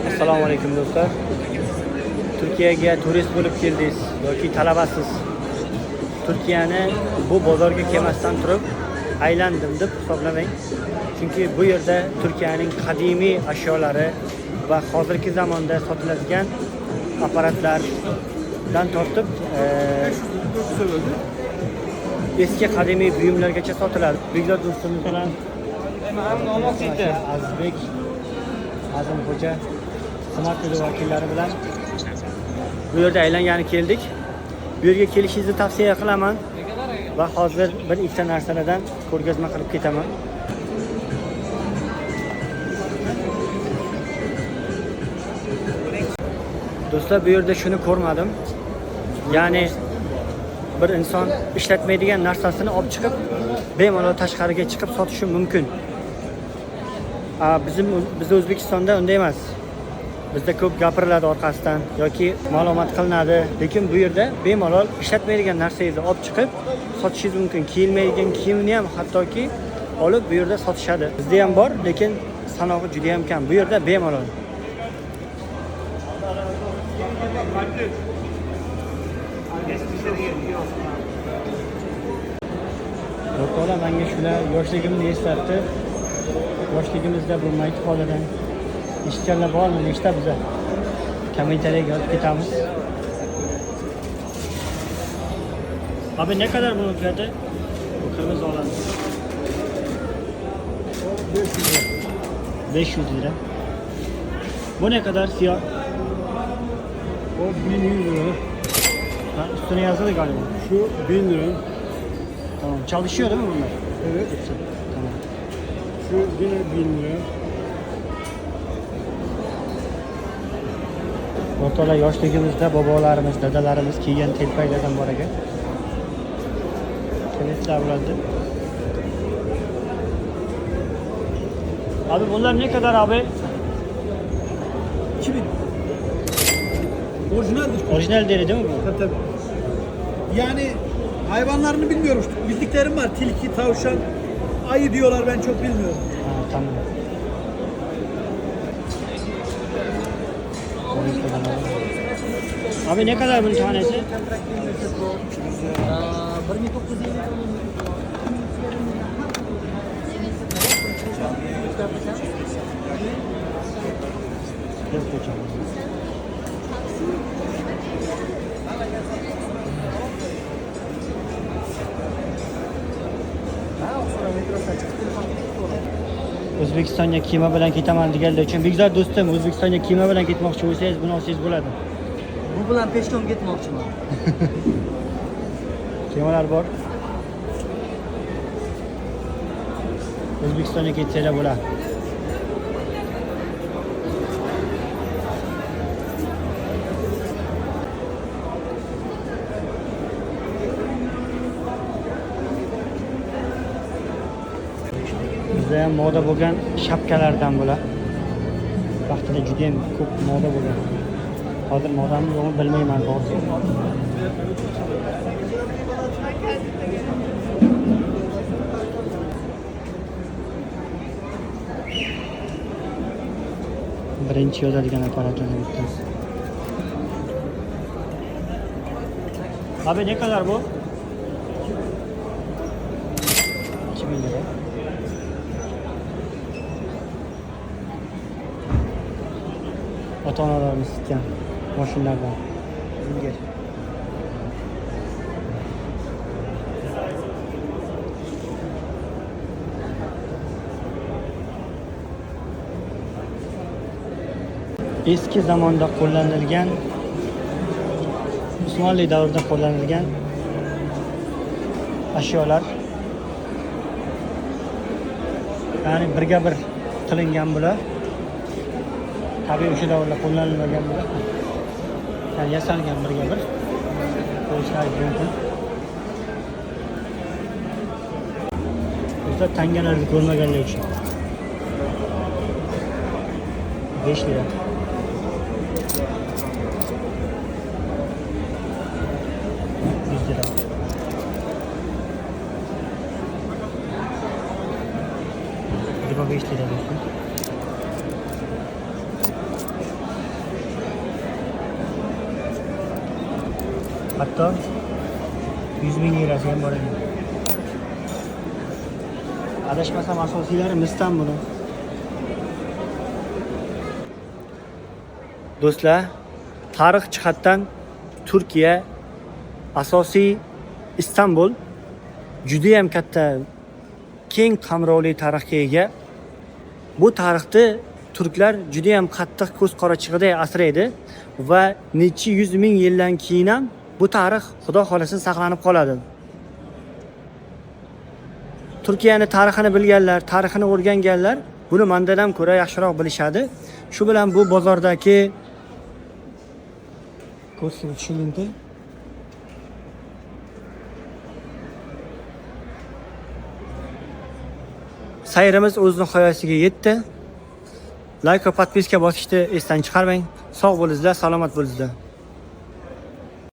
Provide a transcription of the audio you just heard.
Assalomu alaykum do'stlar. Turkiyaga turist bo'lib keldingiz yoki talabasiz. Turkiyani bu bozorga kelmasdan turib aylandim deb hisoblamang. Chunki bu yerda Turkiyaning qadimiy ashyolari va hozirgi zamonda sotiladigan apparatlardan tortib eski qadimiy buyumlargacha sotiladi. Buyuklar do'stimiz bilan Azizbek, Azimxo'ja, xizmat vakillari bilan bu yerda aylangani keldik. Bu yerga kelishingizni tavsiya qilaman va hozir bir ikkita narsalardan ko'rgazma qilib ketaman. Do'stlar, bu yerda shuni ko'rmadim. Ya'ni bir inson ishlatmaydigan narsasini olib chiqib bemalol tashqariga chiqib sotishi mumkin. Biz O'zbekistonda unday emas. Bizda ko'p gapiriladi orqasidan yoki ma'lumot qilinadi, lekin bu yerda bemalol ishlatmaydigan narsangizni olib chiqib sotishingiz mumkin. Kiyilmaydigan kiyimni ham hattoki olib bu yerda sotishadi. Bizda ham bor, lekin sanog'i juda ham kam. Bu yerda bemalol. Doktorlar menga shular yoshligimni eslatdi. Yoshligimizda bu mayt holidan eshitganlar bormi? Nechta biza kommentariyga yozib ketamiz. Abi ne kadar bunun fiyatı? Bu kırmızı olan. 500 lira. 500 lira. Bu ne kadar siyah? O 1100 lira. Ha, üstüne yazılı galiba. Şu 1000 lira. Tamam. Çalışıyor değil mi bunlar? Evet. Tamam. Şu yine 1000 lira. O'rtalar yoshligimizda bobolarimiz, dadalarimiz kiygan telpaklardan bor ekan. Kelislar bo'ladi. Abi bunlar ne kadar abi? 2000. Orijinaldir. Orijinal deri değil mi bu? Tabii tabii. Yani hayvanlarını bilmiyorum. Bildiklerim var. Tilki, tavşan, ayı diyorlar, ben çok bilmiyorum. Ha, tamam. Abi ne kadar bunun tanesi? O'zbekistonga kema bilan ketaman deganlar uchun Bekzod do'stim, O'zbekistonga kema bilan ketmoqchi bo'lsangiz, buni olsangiz bo'ladi. Bu bilan peshkom ketmoqchiman. Kemalar bor. O'zbekistonga ketsanglar bo'ladi. Bizda ham moda bo'lgan shapkalardan bular. Vaqtida juda ham ko'p moda bo'lgan. Hozir modami yo'qmi bilmayman to'g'risi. Birinchi yozadigan apparatlardan bittasi. Abi ne kadar bu? 2000 lira. Ota-onalarimiz tutgan mashinalardan. Zinger. Eski zamonda qo'llanilgan, Usmonli davrida qo'llanilgan ashyolar. Ya'ni birga bir qilingan bular. Tabiiy o'sha davrda qo'llanilmagan bular. Yani yasalgan birga bir. Ko'rishingiz mumkin. Bizda tangalarni ko'rmaganlar uchun 5 lira. Acaba 5 lira diyorsun. Hatto 100 ming lirasi ham bor ekan. Adashmasam asosiylari misdan buni. Do'stlar, tarix jihatdan Turkiya asosiy Istanbul juda ham katta keng qamrovli tarixga ega. Bu tarixni turklar juda ham qattiq ko'z qorachig'idek asraydi va necha 100 ming yildan keyin ham bu tarix xudo xolasa saqlanib qoladi. Turkiyani tarixini bilganlar, tarixini o'rganganlar buni mendan ham ko'ra yaxshiroq bilishadi. Shu bilan bu bozordagi ko'rsatib tushundim. Sayrimiz o'z nihoyasiga yetdi. Like va podpiska bosishni esdan chiqarmang. Sog' bo'linglar, salomat bo'linglar.